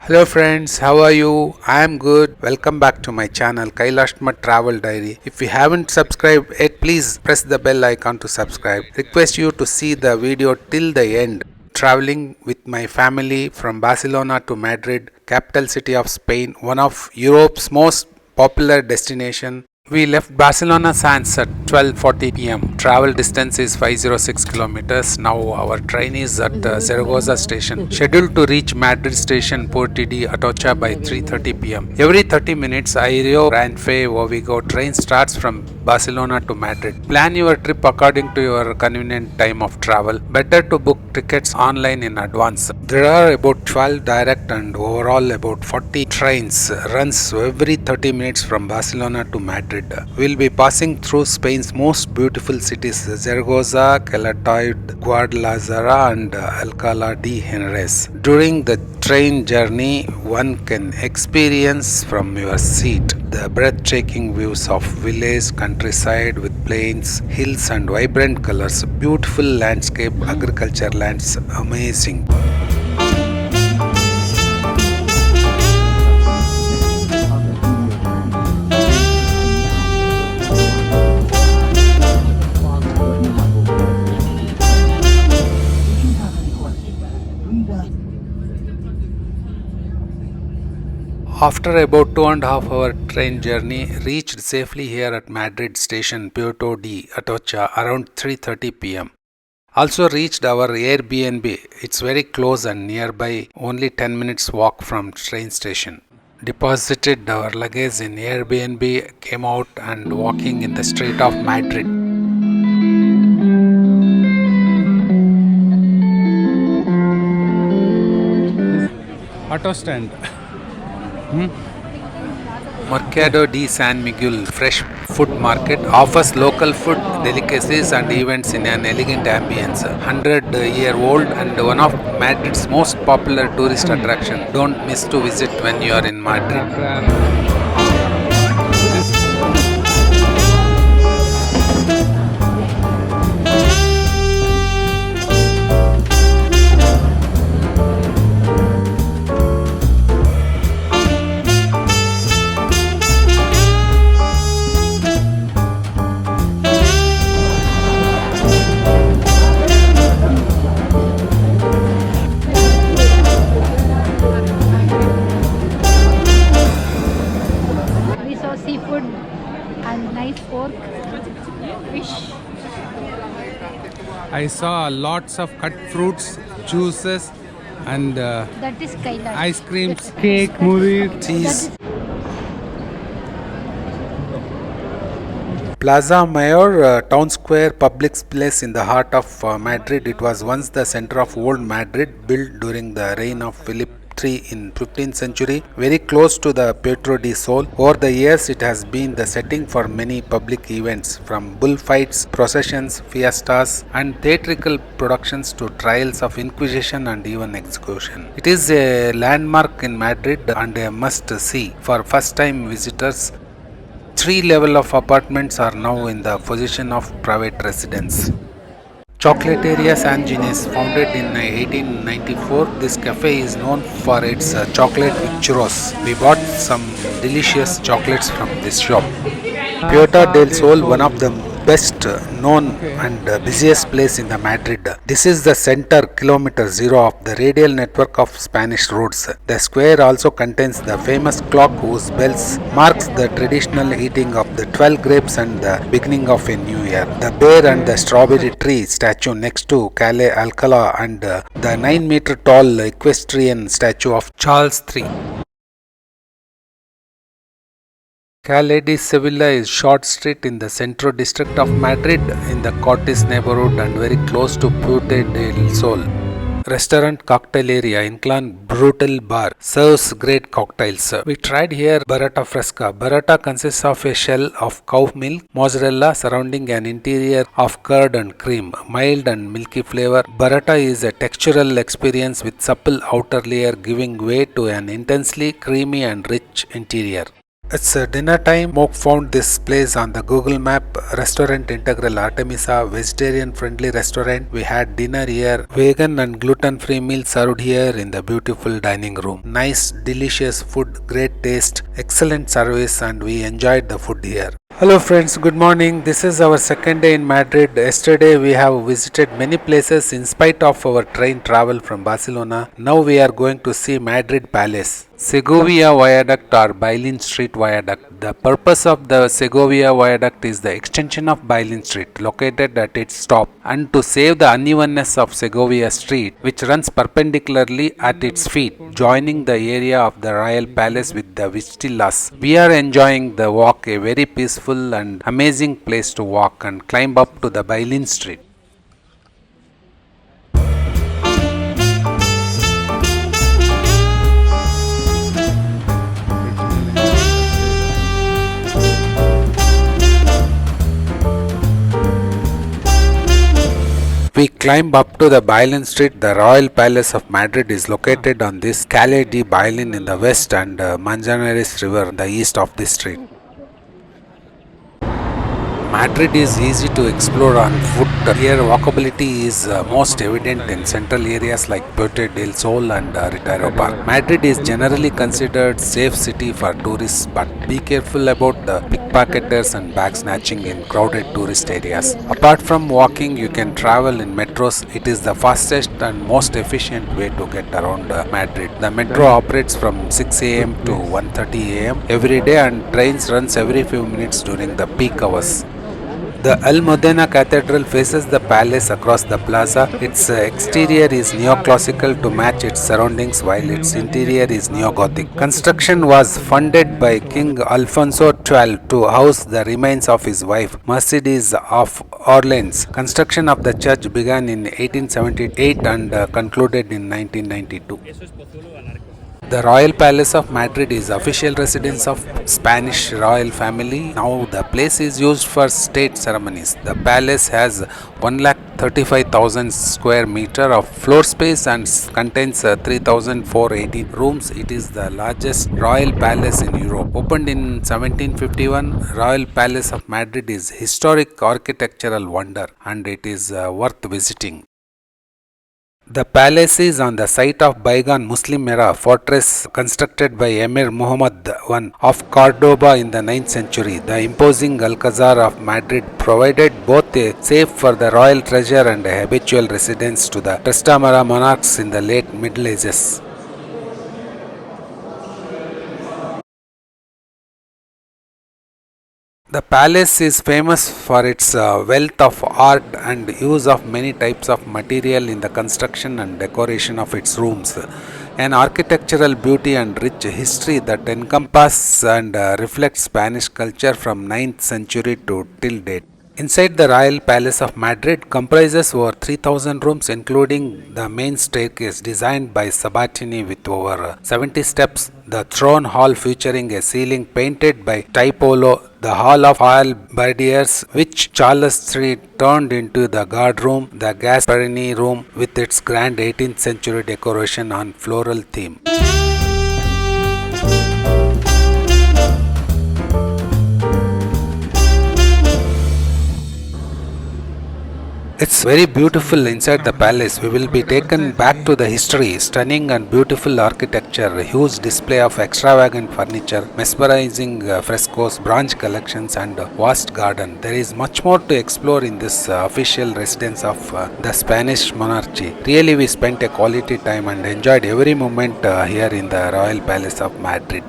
Hello friends, how are you? I am good. Welcome back to my channel KailashMattTravelDiary. If you haven't subscribed yet, please press the bell icon to subscribe. Request you to see the video till the end. Traveling with my family from Barcelona to Madrid, capital city of Spain, one of Europe's most popular destination. We left Barcelona Sands at 12:40 p.m. Travel distance is 506 kilometers. Now our train is at Zaragoza station. Scheduled to reach Madrid station Porti di Atocha by 3:30 p.m. Every 30 minutes, Aéreo Renfe Vigo train starts from Barcelona to Madrid. Plan your trip according to your convenient time of travel. Better to book tickets online in advance. There are about 12 direct and overall about 40 trains runs every 30 minutes from Barcelona to Madrid. We'll be passing through Spain's most beautiful cities Zaragoza, Calatayud, Guadalajara and Alcalá de Henares. During the train journey, one can experience from your seat the breathtaking views of village countryside with plains, hills and vibrant colors. Beautiful landscape, agriculture lands, amazing. After about 2.5 hour train journey, reached safely here at Madrid station Puerto de Atocha around 3:30 p.m. Also reached our Airbnb. It's very close and nearby, only 10 minutes walk from train station. Deposited our luggage in Airbnb, came out and walking in the street of Madrid. Auto stand. Mercado de San Miguel fresh food market offers local food, delicacies and events in an elegant ambience. 100-year-old and one of Madrid's most popular tourist attraction. Don't miss to visit when you are in Madrid. I saw lots of cut fruits, juices and that is ice creams, cake, movie, cheese. Plaza Mayor, town square, public place in the heart of Madrid. It was once the center of old Madrid, built during the reign of Philip III in 15th century, very close to the Puerto de Sol. Over the years, it has been the setting for many public events, from bullfights, processions, fiestas, and theatrical productions to trials of Inquisition and even execution. It is a landmark in Madrid and a must-see for first-time visitors. 3 levels of apartments are now in the position of private residence. Chocolateria San Ginés, founded in 1894, this cafe is known for its chocolate with churros. We bought some delicious chocolates from this shop. Puerta del Sol, one of the best known and busiest place in the Madrid. This is the center kilometer zero of the radial network of Spanish roads. The square also contains the famous clock whose bells marks the traditional eating of the 12 grapes and the beginning of a new year. The bear and the strawberry tree statue next to Calle Alcala and the 9-meter tall equestrian statue of Charles III. Calle de Sevilla is short street in the Centro district of Madrid in the Cortes neighborhood and very close to Puerta del Sol. Restaurant cocktail area, incline brutal bar, serves great cocktails. We tried here Barata Fresca. Barata consists of a shell of cow milk, mozzarella surrounding an interior of curd and cream, mild and milky flavor. Barata is a textural experience with supple outer layer giving way to an intensely creamy and rich interior. It's dinner time. Moke found this place on the Google Map. Restaurant Integral Artemisa, vegetarian friendly restaurant. We had dinner here. Vegan and gluten free meal served here in the beautiful dining room. Nice, delicious food, great taste, excellent service, and we enjoyed the food here. Hello friends, good morning. This is our second day in Madrid. Yesterday we have visited many places in spite of our train travel from Barcelona. Now we are going to see Madrid Palace. Segovia Viaduct or Bailin Street Viaduct. The purpose of the Segovia Viaduct is the extension of Bailin Street located at its top and to save the unevenness of Segovia Street which runs perpendicularly at its feet joining the area of the Royal Palace with the Vistillas. We are enjoying the walk, a very peaceful and amazing place to walk and climb up to the Bailin Street. We climb up to the Bailin Street. The Royal Palace of Madrid is located on this Calle de Bailin in the west and Manzanares River in the east of this street. Madrid is easy to explore on foot. Here walkability is most evident in central areas like Puerto del Sol and Retiro Park. Madrid is generally considered safe city for tourists, but be careful about the pickpocketers and bag snatching in crowded tourist areas. Apart from walking, you can travel in metros. It is the fastest and most efficient way to get around Madrid. The metro operates from 6 am to 1:30 am every day and trains runs every few minutes during the peak hours. The Almudena Cathedral faces the palace across the plaza. Its exterior is neoclassical to match its surroundings while its interior is neo-Gothic. Construction was funded by King Alfonso XII to house the remains of his wife Mercedes of Orleans. Construction of the church began in 1878 and concluded in 1992. The Royal Palace of Madrid is official residence of Spanish royal family. Now the place is used for state ceremonies. The palace has 1,35,000 square meter of floor space and contains 3,480 rooms. It is the largest royal palace in Europe. Opened in 1751, Royal Palace of Madrid is historic architectural wonder and it is worth visiting. The palace is on the site of bygone Muslim era fortress constructed by Emir Muhammad I of Cordoba in the 9th century. The imposing Alcazar of Madrid provided both a safe for the royal treasure and a habitual residence to the Trastamara monarchs in the late Middle Ages. The palace is famous for its wealth of art and use of many types of material in the construction and decoration of its rooms. An architectural beauty and rich history that encompasses and reflects Spanish culture from 9th century to till date. Inside the Royal Palace of Madrid comprises over 3,000 rooms including the main staircase designed by Sabatini with over 70 steps, the throne hall featuring a ceiling painted by Tiepolo, the Hall of Halberdiers which Charles III turned into the guard room, the Gasparini room with its grand 18th century decoration on floral theme. It's very beautiful inside the palace. We will be taken back to the history, stunning and beautiful architecture, a huge display of extravagant furniture, mesmerizing frescoes, bronze collections and vast garden. There is much more to explore in this official residence of the Spanish monarchy. Really we spent a quality time and enjoyed every moment here in the Royal Palace of Madrid.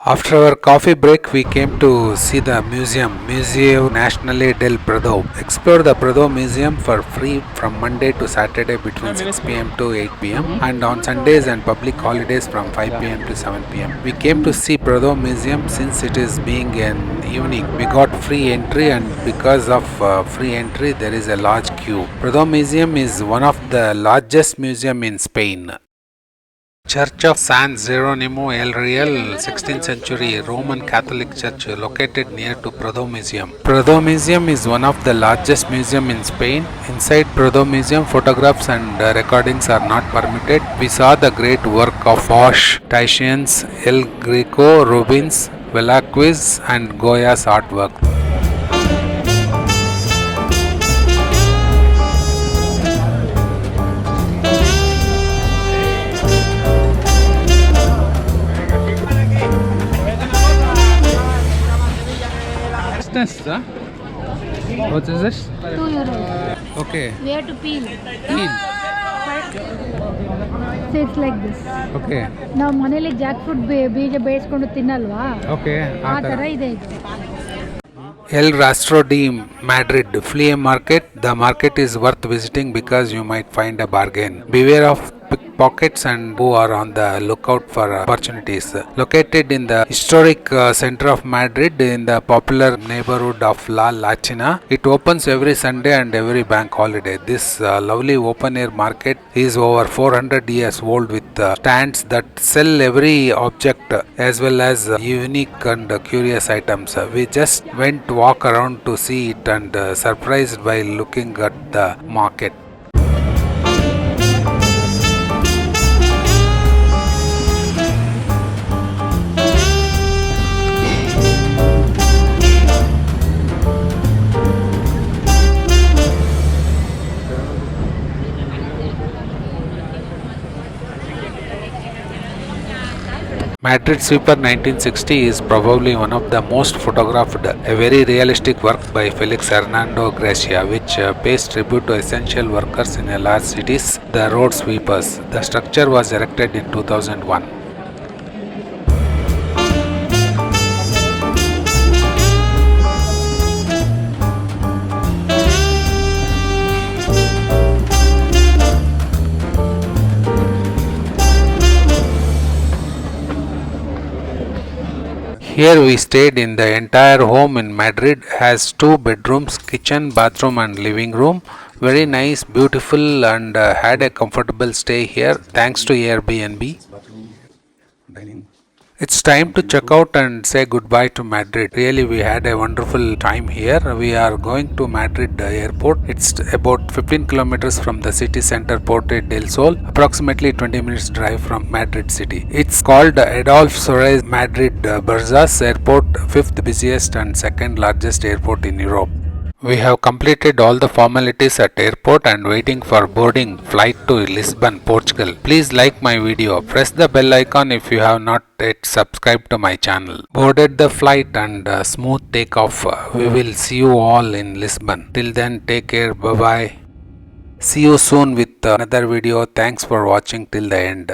After our coffee break, we came to see the museum, Museo Nacional del Prado. Explore the Prado Museum for free from Monday to Saturday between 6 pm to 8 pm and on Sundays and public holidays from 5 pm to 7 pm. We came to see Prado Museum since it is being an evening. We got free entry and because of free entry there is a large queue. Prado Museum is one of the largest museum in Spain. Church of San Geronimo El Real, 16th century Roman Catholic church located near to Prado Museum. Prado Museum is one of the largest museum in Spain. Inside Prado Museum, photographs and recordings are not permitted. We saw the great work of Bosch, Titian's, El Greco, Rubens, Velázquez and Goya's artwork. This, huh? What is this? €2. Okay. We have to peel. Peel. So it's like this. Okay. ನಾವು ಮನೇಲಿ Jack fruit ಬೀಜ ಬೇಯಿಸ್ಕೊಂಡು ತಿನ್ನಲ್ವಾ Okay. ಆ ತರ ಇದೆ ಇದು. El Rastro de Madridfle Market. The market is worth visiting because you might find a bargain. Beware of pickpockets and who are on the lookout for opportunities. Located in the historic center of Madrid in the popular neighborhood of La Lachina, it opens every Sunday and every bank holiday. This lovely open air market is over 400 years old with stands that sell every object as well as unique and curious items. We just went walk around to see it and surprised by looking at the market. Madrid Sweeper 1960 is probably one of the most photographed, a very realistic work by Felix Hernando Gracia, which pays tribute to essential workers in a large cities, the road sweepers. The structure was erected in 2001. Here we stayed in the entire home in Madrid has 2 bedrooms, kitchen, bathroom and living room. Very nice, beautiful and had a comfortable stay here thanks to Airbnb. It's time to check out and say goodbye to Madrid. Really we had a wonderful time here. We are going to Madrid airport. It's about 15 kilometers from the city center Puerto del Sol, approximately 20 minutes drive from Madrid city. It's called Adolf Suarez Madrid Barzas Airport, 5th busiest and 2nd largest airport in Europe. We have completed all the formalities at airport and waiting for boarding flight to Lisbon, Portugal. Please like my video. Press the bell icon if you have not yet subscribed to my channel. Boarded the flight and smooth takeoff. We will see you all in Lisbon. Till then, take care. Bye bye. See you soon with another video. Thanks for watching till the end.